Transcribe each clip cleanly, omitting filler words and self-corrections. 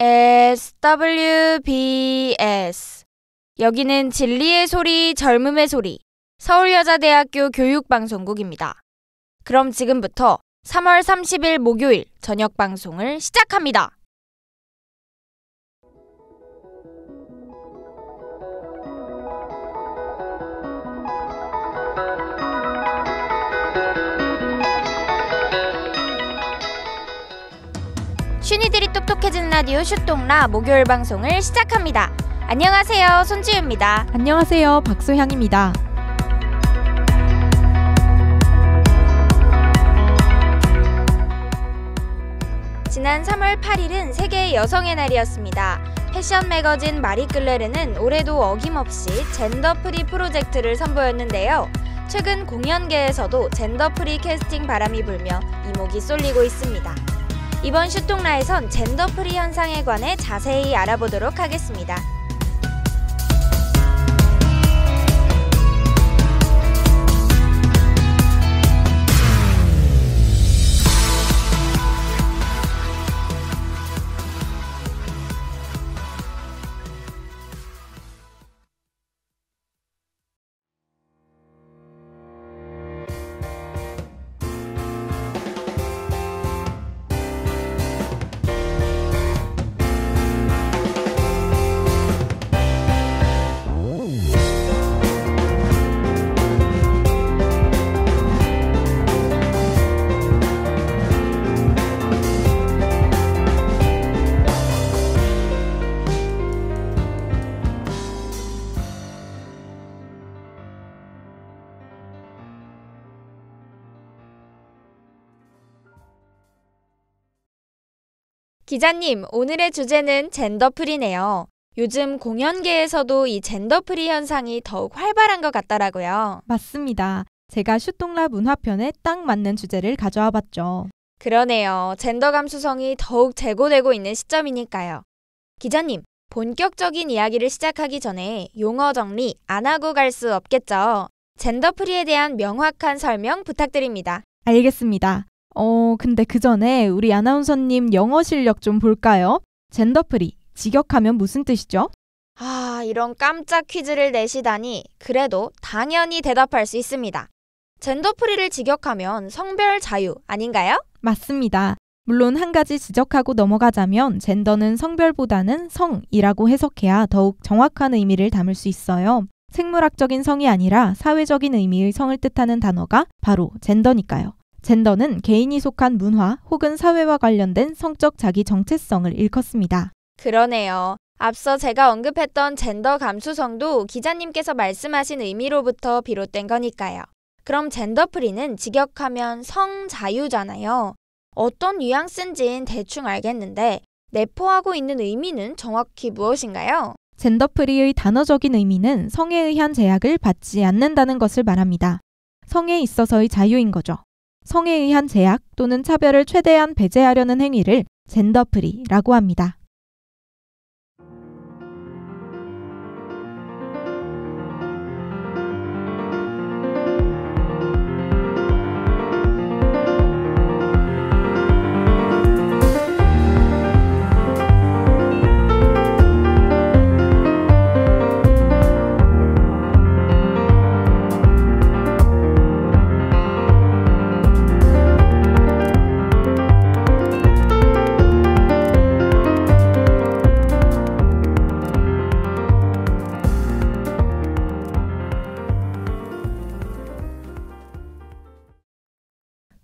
SWBS. 여기는 진리의 소리, 젊음의 소리, 서울여자대학교 교육방송국입니다. 그럼 지금부터 3월 30일 목요일 저녁 방송을 시작합니다. 슈니들이 똑똑해지는 라디오 슈똥라 목요일 방송을 시작합니다. 안녕하세요, 손지유입니다. 안녕하세요, 박소향입니다. 지난 3월 8일은 세계 여성의 날이었습니다. 패션 매거진 마리끌레르는 올해도 어김없이 젠더프리 프로젝트를 선보였는데요. 최근 공연계에서도 젠더프리 캐스팅 바람이 불며 이목이 쏠리고 있습니다. 이번 슈통라에선 젠더프리 현상에 관해 자세히 알아보도록 하겠습니다. 기자님, 오늘의 주제는 젠더프리네요. 요즘 공연계에서도 이 젠더프리 현상이 더욱 활발한 것 같더라고요. 맞습니다. 제가 슈똥라 문화편에 딱 맞는 주제를 가져와 봤죠. 그러네요. 젠더 감수성이 더욱 제고되고 있는 시점이니까요. 기자님, 본격적인 이야기를 시작하기 전에 용어 정리 안 하고 갈 수 없겠죠. 젠더프리에 대한 명확한 설명 부탁드립니다. 알겠습니다. 근데 그 전에 우리 아나운서님 영어 실력 좀 볼까요? 젠더프리, 직역하면 무슨 뜻이죠? 이런 깜짝 퀴즈를 내시다니. 그래도 당연히 대답할 수 있습니다. 젠더프리를 직역하면 성별 자유 아닌가요? 맞습니다. 물론 한 가지 지적하고 넘어가자면 젠더는 성별보다는 성이라고 해석해야 더욱 정확한 의미를 담을 수 있어요. 생물학적인 성이 아니라 사회적인 의미의 성을 뜻하는 단어가 바로 젠더니까요. 젠더는 개인이 속한 문화 혹은 사회와 관련된 성적 자기 정체성을 일컫습니다. 그러네요. 앞서 제가 언급했던 젠더 감수성도 기자님께서 말씀하신 의미로부터 비롯된 거니까요. 그럼 젠더프리는 직역하면 성자유잖아요. 어떤 뉘앙스인지는 대충 알겠는데 내포하고 있는 의미는 정확히 무엇인가요? 젠더프리의 단어적인 의미는 성에 의한 제약을 받지 않는다는 것을 말합니다. 성에 있어서의 자유인 거죠. 성에 의한 제약 또는 차별을 최대한 배제하려는 행위를 젠더프리라고 합니다.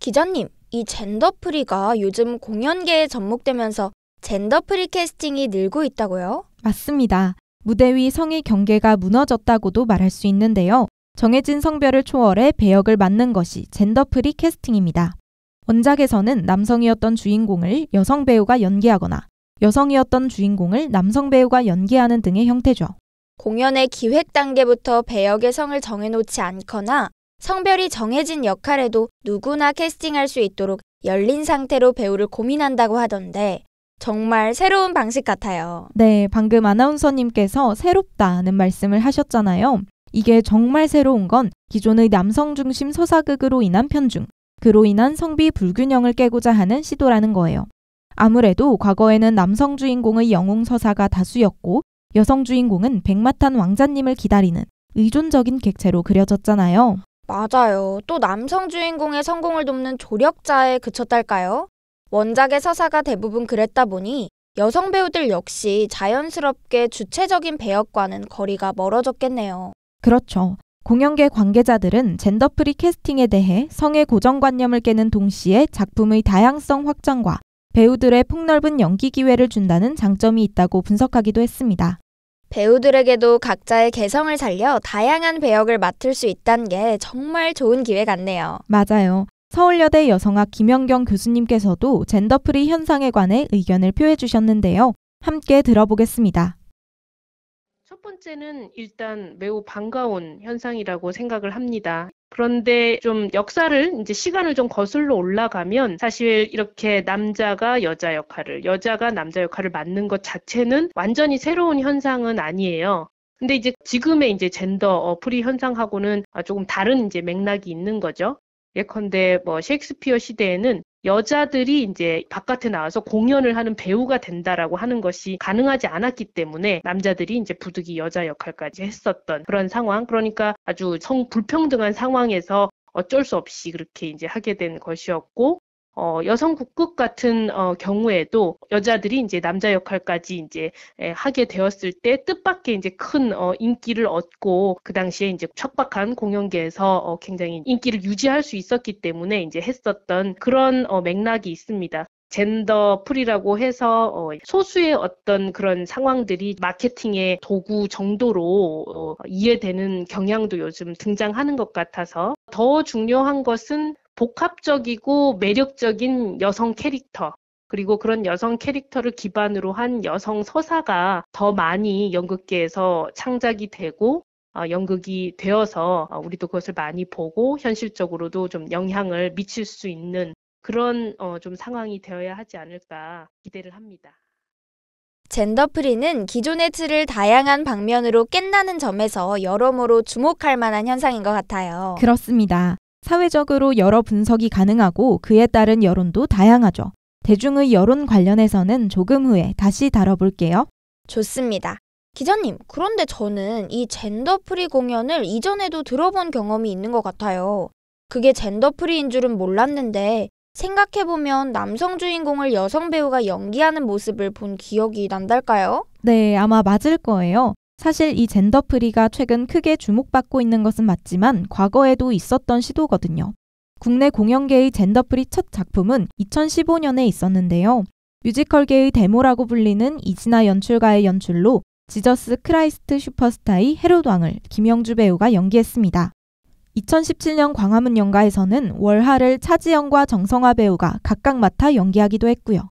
기자님, 이 젠더프리가 요즘 공연계에 접목되면서 젠더프리 캐스팅이 늘고 있다고요? 맞습니다. 무대 위 성의 경계가 무너졌다고도 말할 수 있는데요. 정해진 성별을 초월해 배역을 맡는 것이 젠더프리 캐스팅입니다. 원작에서는 남성이었던 주인공을 여성 배우가 연기하거나 여성이었던 주인공을 남성 배우가 연기하는 등의 형태죠. 공연의 기획 단계부터 배역의 성을 정해놓지 않거나 성별이 정해진 역할에도 누구나 캐스팅할 수 있도록 열린 상태로 배우를 고민한다고 하던데 정말 새로운 방식 같아요. 네, 방금 아나운서님께서 새롭다는 말씀을 하셨잖아요. 이게 정말 새로운 건 기존의 남성 중심 서사극으로 인한 편중, 그로 인한 성비 불균형을 깨고자 하는 시도라는 거예요. 아무래도 과거에는 남성 주인공의 영웅 서사가 다수였고 여성 주인공은 백마탄 왕자님을 기다리는 의존적인 객체로 그려졌잖아요. 맞아요. 또 남성 주인공의 성공을 돕는 조력자에 그쳤달까요? 원작의 서사가 대부분 그랬다 보니 여성 배우들 역시 자연스럽게 주체적인 배역과는 거리가 멀어졌겠네요. 그렇죠. 공연계 관계자들은 젠더프리 캐스팅에 대해 성의 고정관념을 깨는 동시에 작품의 다양성 확장과 배우들의 폭넓은 연기 기회를 준다는 장점이 있다고 분석하기도 했습니다. 배우들에게도 각자의 개성을 살려 다양한 배역을 맡을 수 있다는 게 정말 좋은 기회 같네요. 맞아요. 서울여대 여성학 김연경 교수님께서도 젠더프리 현상에 관해 의견을 표해 주셨는데요. 함께 들어보겠습니다. 첫 번째는 일단 매우 반가운 현상이라고 생각을 합니다. 그런데 좀 역사를 이제 시간을 좀 거슬러 올라가면 사실 이렇게 남자가 여자 역할을, 여자가 남자 역할을 맡는 것 자체는 완전히 새로운 현상은 아니에요. 근데 이제 지금의 이제 젠더 프리 현상하고는 조금 다른 이제 맥락이 있는 거죠. 예컨대 뭐 셰익스피어 시대에는 여자들이 이제 바깥에 나와서 공연을 하는 배우가 된다라고 하는 것이 가능하지 않았기 때문에 남자들이 이제 부득이 여자 역할까지 했었던 그런 상황. 그러니까 아주 성불평등한 상황에서 어쩔 수 없이 그렇게 이제 하게 된 것이었고, 여성 국극 같은 경우에도 여자들이 이제 남자 역할까지 이제 하게 되었을 때 뜻밖의 이제 큰 인기를 얻고 그 당시에 이제 척박한 공연계에서 굉장히 인기를 유지할 수 있었기 때문에 이제 했었던 그런 맥락이 있습니다. 젠더 프리라고 해서 소수의 어떤 그런 상황들이 마케팅의 도구 정도로 이해되는 경향도 요즘 등장하는 것 같아서 더 중요한 것은 복합적이고 매력적인 여성 캐릭터, 그리고 그런 여성 캐릭터를 기반으로 한 여성 서사가 더 많이 연극계에서 창작이 되고 연극이 되어서 우리도 그것을 많이 보고 현실적으로도 좀 영향을 미칠 수 있는 그런 좀 상황이 되어야 하지 않을까 기대를 합니다. 젠더프리는 기존의 틀을 다양한 방면으로 깬다는 점에서 여러모로 주목할 만한 현상인 것 같아요. 그렇습니다. 사회적으로 여러 분석이 가능하고 그에 따른 여론도 다양하죠. 대중의 여론 관련해서는 조금 후에 다시 다뤄볼게요. 좋습니다. 기자님, 그런데 저는 이 젠더프리 공연을 이전에도 들어본 경험이 있는 것 같아요. 그게 젠더프리인 줄은 몰랐는데 생각해보면 남성 주인공을 여성 배우가 연기하는 모습을 본 기억이 난달까요? 네, 아마 맞을 거예요. 사실 이 젠더프리가 최근 크게 주목받고 있는 것은 맞지만 과거에도 있었던 시도거든요. 국내 공연계의 젠더프리 첫 작품은 2015년에 있었는데요. 뮤지컬계의 데모라고 불리는 이진아 연출가의 연출로 지저스 크라이스트 슈퍼스타의 헤롯 왕을 김영주 배우가 연기했습니다. 2017년 광화문 연가에서는 월하를 차지영과 정성화 배우가 각각 맡아 연기하기도 했고요.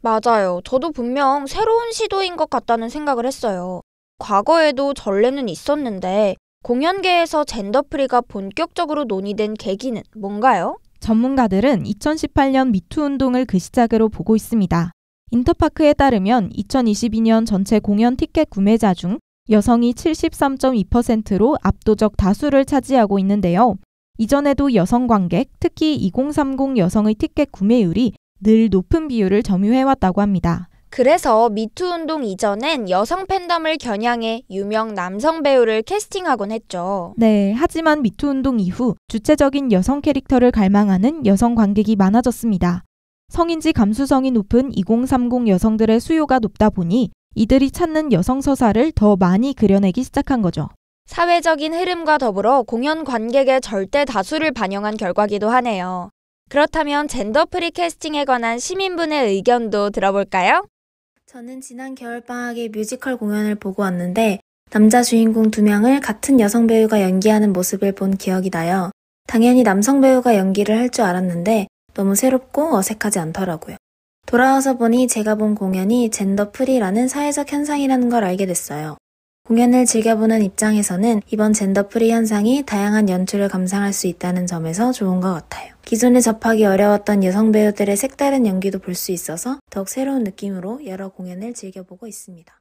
맞아요. 저도 분명 새로운 시도인 것 같다는 생각을 했어요. 과거에도 전례는 있었는데 공연계에서 젠더프리가 본격적으로 논의된 계기는 뭔가요? 전문가들은 2018년 미투 운동을 그 시작으로 보고 있습니다. 인터파크에 따르면 2022년 전체 공연 티켓 구매자 중 여성이 73.2%로 압도적 다수를 차지하고 있는데요. 이전에도 여성 관객, 특히 2030 여성의 티켓 구매율이 늘 높은 비율을 점유해왔다고 합니다. 그래서 미투 운동 이전엔 여성 팬덤을 겨냥해 유명 남성 배우를 캐스팅하곤 했죠. 네, 하지만 미투 운동 이후 주체적인 여성 캐릭터를 갈망하는 여성 관객이 많아졌습니다. 성인지 감수성이 높은 2030 여성들의 수요가 높다 보니 이들이 찾는 여성 서사를 더 많이 그려내기 시작한 거죠. 사회적인 흐름과 더불어 공연 관객의 절대 다수를 반영한 결과기도 하네요. 그렇다면 젠더프리 캐스팅에 관한 시민분의 의견도 들어볼까요? 저는 지난 겨울방학에 뮤지컬 공연을 보고 왔는데 남자 주인공 2명을 같은 여성 배우가 연기하는 모습을 본 기억이 나요. 당연히 남성 배우가 연기를 할 줄 알았는데 너무 새롭고 어색하지 않더라고요. 돌아와서 보니 제가 본 공연이 젠더 프리라는 사회적 현상이라는 걸 알게 됐어요. 공연을 즐겨보는 입장에서는 이번 젠더 프리 현상이 다양한 연출을 감상할 수 있다는 점에서 좋은 것 같아요. 기존에 접하기 어려웠던 여성 배우들의 색다른 연기도 볼 수 있어서 더욱 새로운 느낌으로 여러 공연을 즐겨보고 있습니다.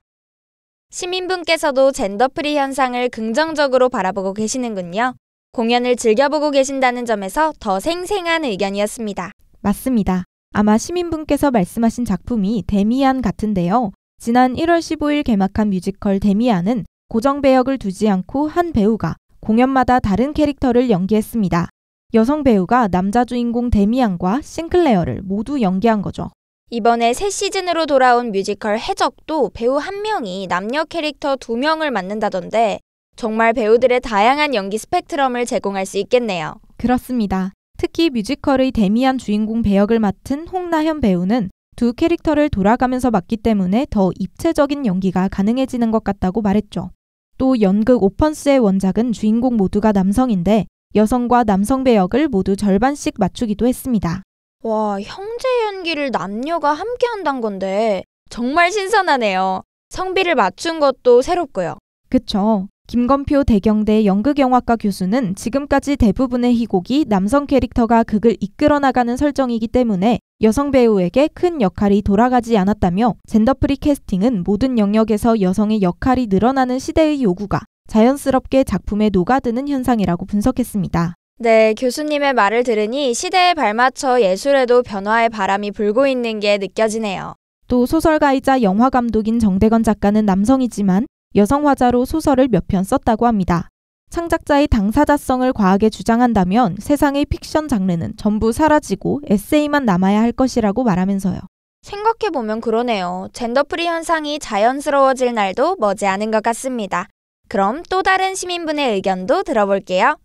시민분께서도 젠더프리 현상을 긍정적으로 바라보고 계시는군요. 공연을 즐겨보고 계신다는 점에서 더 생생한 의견이었습니다. 맞습니다. 아마 시민분께서 말씀하신 작품이 데미안 같은데요. 지난 1월 15일 개막한 뮤지컬 데미안은 고정 배역을 두지 않고 한 배우가 공연마다 다른 캐릭터를 연기했습니다. 여성 배우가 남자 주인공 데미안과 싱클레어를 모두 연기한 거죠. 이번에 새 시즌으로 돌아온 뮤지컬 해적도 배우 한 명이 남녀 캐릭터 2명을 맡는다던데 정말 배우들의 다양한 연기 스펙트럼을 제공할 수 있겠네요. 그렇습니다. 특히 뮤지컬의 데미안 주인공 배역을 맡은 홍나현 배우는 두 캐릭터를 돌아가면서 맡기 때문에 더 입체적인 연기가 가능해지는 것 같다고 말했죠. 또 연극 오펀스의 원작은 주인공 모두가 남성인데 여성과 남성 배역을 모두 절반씩 맞추기도 했습니다. 와, 형제 연기를 남녀가 함께 한단 건데 정말 신선하네요. 성비를 맞춘 것도 새롭고요. 그쵸. 김건표 대경대 연극영화과 교수는 지금까지 대부분의 희곡이 남성 캐릭터가 극을 이끌어 나가는 설정이기 때문에 여성 배우에게 큰 역할이 돌아가지 않았다며 젠더프리 캐스팅은 모든 영역에서 여성의 역할이 늘어나는 시대의 요구가 자연스럽게 작품에 녹아드는 현상이라고 분석했습니다. 네, 교수님의 말을 들으니 시대에 발맞춰 예술에도 변화의 바람이 불고 있는 게 느껴지네요. 또 소설가이자 영화감독인 정대건 작가는 남성이지만 여성 화자로 소설을 몇 편 썼다고 합니다. 창작자의 당사자성을 과하게 주장한다면 세상의 픽션 장르는 전부 사라지고 에세이만 남아야 할 것이라고 말하면서요. 생각해보면 그러네요. 젠더프리 현상이 자연스러워질 날도 머지않은 것 같습니다. 그럼 또 다른 시민분의 의견도 들어볼게요.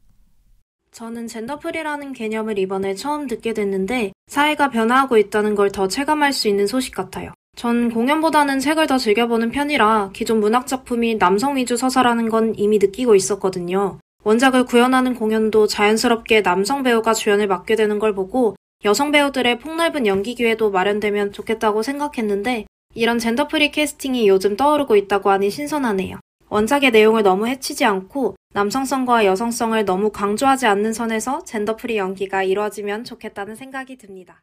저는 젠더프리라는 개념을 이번에 처음 듣게 됐는데 사회가 변화하고 있다는 걸 더 체감할 수 있는 소식 같아요. 전 공연보다는 책을 더 즐겨보는 편이라 기존 문학작품이 남성 위주 서사라는 건 이미 느끼고 있었거든요. 원작을 구현하는 공연도 자연스럽게 남성 배우가 주연을 맡게 되는 걸 보고 여성 배우들의 폭넓은 연기 기회도 마련되면 좋겠다고 생각했는데 이런 젠더프리 캐스팅이 요즘 떠오르고 있다고 하니 신선하네요. 원작의 내용을 너무 해치지 않고 남성성과 여성성을 너무 강조하지 않는 선에서 젠더프리 연기가 이루어지면 좋겠다는 생각이 듭니다.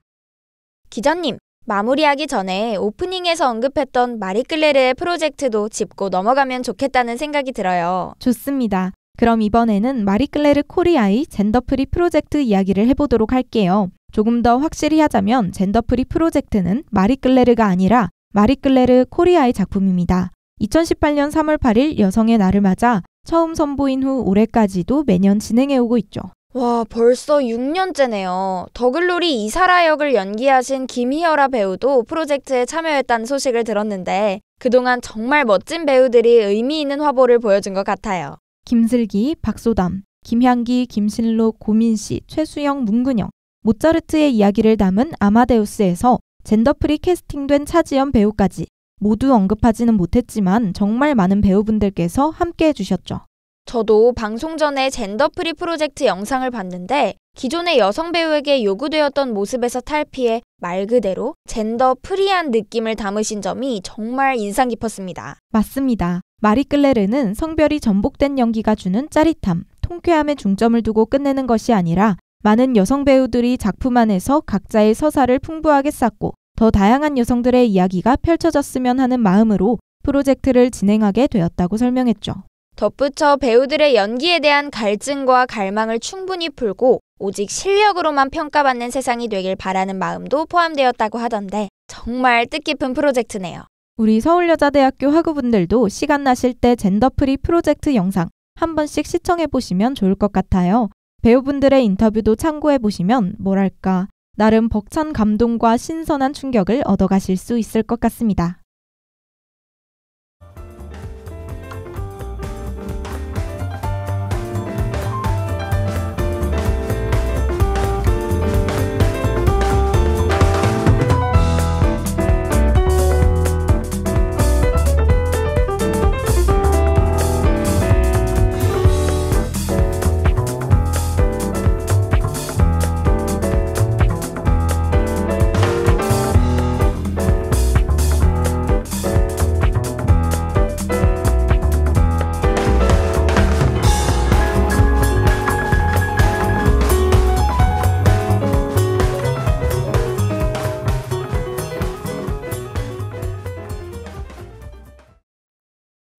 기자님, 마무리하기 전에 오프닝에서 언급했던 마리끌레르의 프로젝트도 짚고 넘어가면 좋겠다는 생각이 들어요. 좋습니다. 그럼 이번에는 마리끌레르 코리아의 젠더프리 프로젝트 이야기를 해보도록 할게요. 조금 더 확실히 하자면 젠더프리 프로젝트는 마리끌레르가 아니라 마리끌레르 코리아의 작품입니다. 2018년 3월 8일 여성의 날을 맞아 처음 선보인 후 올해까지도 매년 진행해오고 있죠. 와, 벌써 6년째네요. 더글로리 이사라 역을 연기하신 김희열아 배우도 프로젝트에 참여했다는 소식을 들었는데 그동안 정말 멋진 배우들이 의미 있는 화보를 보여준 것 같아요. 김슬기, 박소담, 김향기, 김신록, 고민씨, 최수영, 문근영, 모차르트의 이야기를 담은 아마데우스에서 젠더프리 캐스팅된 차지연 배우까지 모두 언급하지는 못했지만 정말 많은 배우분들께서 함께 해주셨죠. 저도 방송 전에 젠더프리 프로젝트 영상을 봤는데 기존의 여성 배우에게 요구되었던 모습에서 탈피해 말 그대로 젠더프리한 느낌을 담으신 점이 정말 인상 깊었습니다. 맞습니다. 마리끌레르는 성별이 전복된 연기가 주는 짜릿함, 통쾌함에 중점을 두고 끝내는 것이 아니라 많은 여성 배우들이 작품 안에서 각자의 서사를 풍부하게 쌓고 더 다양한 여성들의 이야기가 펼쳐졌으면 하는 마음으로 프로젝트를 진행하게 되었다고 설명했죠. 덧붙여 배우들의 연기에 대한 갈증과 갈망을 충분히 풀고 오직 실력으로만 평가받는 세상이 되길 바라는 마음도 포함되었다고 하던데 정말 뜻깊은 프로젝트네요. 우리 서울여자대학교 학우분들도 시간 나실 때 젠더프리 프로젝트 영상 한 번씩 시청해보시면 좋을 것 같아요. 배우분들의 인터뷰도 참고해보시면 뭐랄까 나름 벅찬 감동과 신선한 충격을 얻어가실 수 있을 것 같습니다.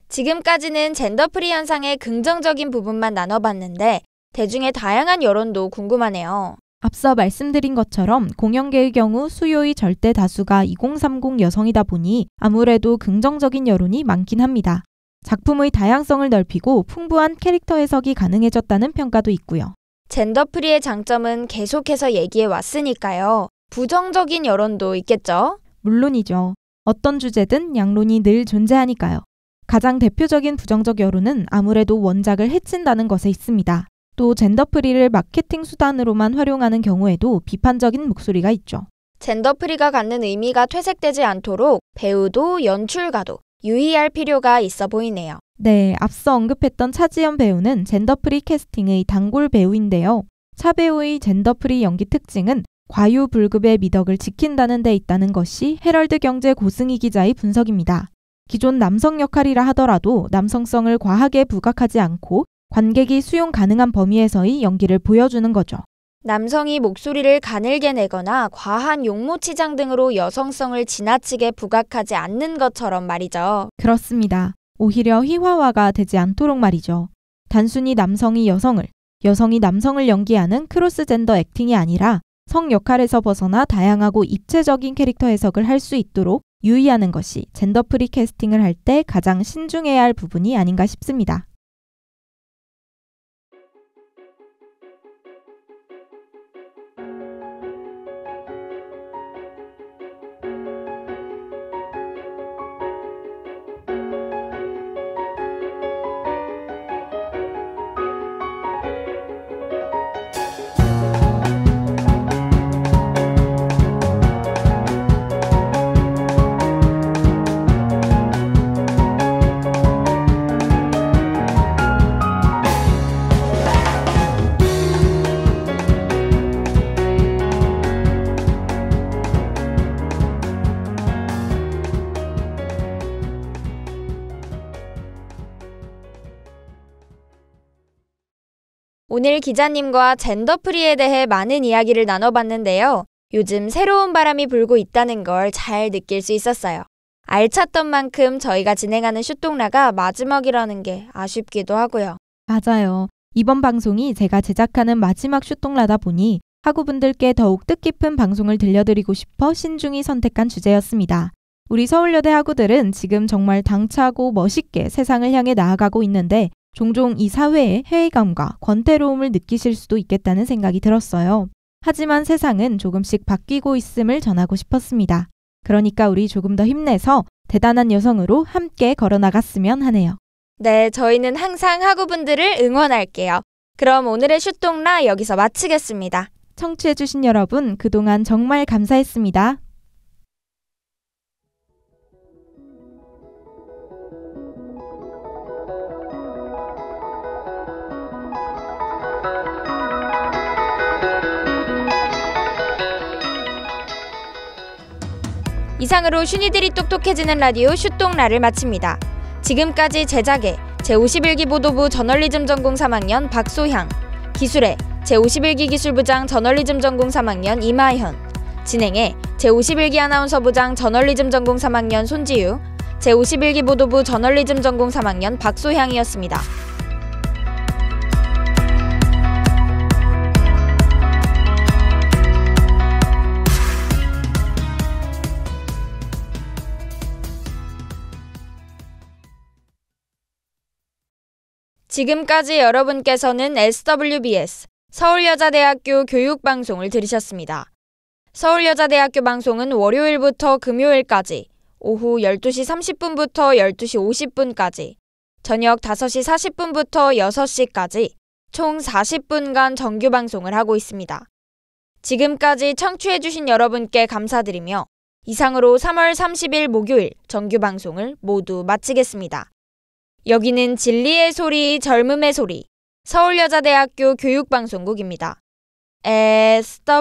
지금까지는 젠더프리 현상의 긍정적인 부분만 나눠봤는데 대중의 다양한 여론도 궁금하네요. 앞서 말씀드린 것처럼 공연계의 경우 수요의 절대 다수가 2030 여성이다 보니 아무래도 긍정적인 여론이 많긴 합니다. 작품의 다양성을 넓히고 풍부한 캐릭터 해석이 가능해졌다는 평가도 있고요. 젠더프리의 장점은 계속해서 얘기해 왔으니까요. 부정적인 여론도 있겠죠? 물론이죠. 어떤 주제든 양론이 늘 존재하니까요. 가장 대표적인 부정적 여론은 아무래도 원작을 해친다는 것에 있습니다. 또 젠더프리를 마케팅 수단으로만 활용하는 경우에도 비판적인 목소리가 있죠. 젠더프리가 갖는 의미가 퇴색되지 않도록 배우도 연출가도 유의할 필요가 있어 보이네요. 네, 앞서 언급했던 차지연 배우는 젠더프리 캐스팅의 단골 배우인데요. 차 배우의 젠더프리 연기 특징은 과유불급의 미덕을 지킨다는 데 있다는 것이 헤럴드 경제 고승희 기자의 분석입니다. 기존 남성 역할이라 하더라도 남성성을 과하게 부각하지 않고 관객이 수용 가능한 범위에서의 연기를 보여주는 거죠. 남성이 목소리를 가늘게 내거나 과한 용모치장 등으로 여성성을 지나치게 부각하지 않는 것처럼 말이죠. 그렇습니다. 오히려 희화화가 되지 않도록 말이죠. 단순히 남성이 여성을, 여성이 남성을 연기하는 크로스젠더 액팅이 아니라 성 역할에서 벗어나 다양하고 입체적인 캐릭터 해석을 할 수 있도록 유의하는 것이 젠더프리 캐스팅을 할 때 가장 신중해야 할 부분이 아닌가 싶습니다. 오늘 기자님과 젠더프리에 대해 많은 이야기를 나눠봤는데요. 요즘 새로운 바람이 불고 있다는 걸 잘 느낄 수 있었어요. 알찼던 만큼 저희가 진행하는 슈똥라가 마지막이라는 게 아쉽기도 하고요. 맞아요. 이번 방송이 제가 제작하는 마지막 슈똥라다 보니 학우분들께 더욱 뜻깊은 방송을 들려드리고 싶어 신중히 선택한 주제였습니다. 우리 서울여대 학우들은 지금 정말 당차고 멋있게 세상을 향해 나아가고 있는데 종종 이 사회의 회의감과 권태로움을 느끼실 수도 있겠다는 생각이 들었어요. 하지만 세상은 조금씩 바뀌고 있음을 전하고 싶었습니다. 그러니까 우리 조금 더 힘내서 대단한 여성으로 함께 걸어나갔으면 하네요. 네, 저희는 항상 학우분들을 응원할게요. 그럼 오늘의 슈똥라 여기서 마치겠습니다. 청취해주신 여러분 그동안 정말 감사했습니다. 이상으로 슈니들이 똑똑해지는 라디오 슈똥라를 마칩니다. 지금까지 제작에 제51기 보도부 저널리즘 전공 3학년 박소향, 기술에 제51기 기술부장 저널리즘 전공 3학년 이마현, 진행에 제51기 아나운서부장 저널리즘 전공 3학년 손지유, 제51기 보도부 저널리즘 전공 3학년 박소향이었습니다. 지금까지 여러분께서는 SWBS 서울여자대학교 교육방송을 들으셨습니다. 서울여자대학교 방송은 월요일부터 금요일까지 오후 12시 30분부터 12시 50분까지 저녁 5시 40분부터 6시까지 총 40분간 정규 방송을 하고 있습니다. 지금까지 청취해주신 여러분께 감사드리며 이상으로 3월 30일 목요일 정규 방송을 모두 마치겠습니다. 여기는 진리의 소리, 젊음의 소리, 서울여자대학교 교육방송국입니다. SWBS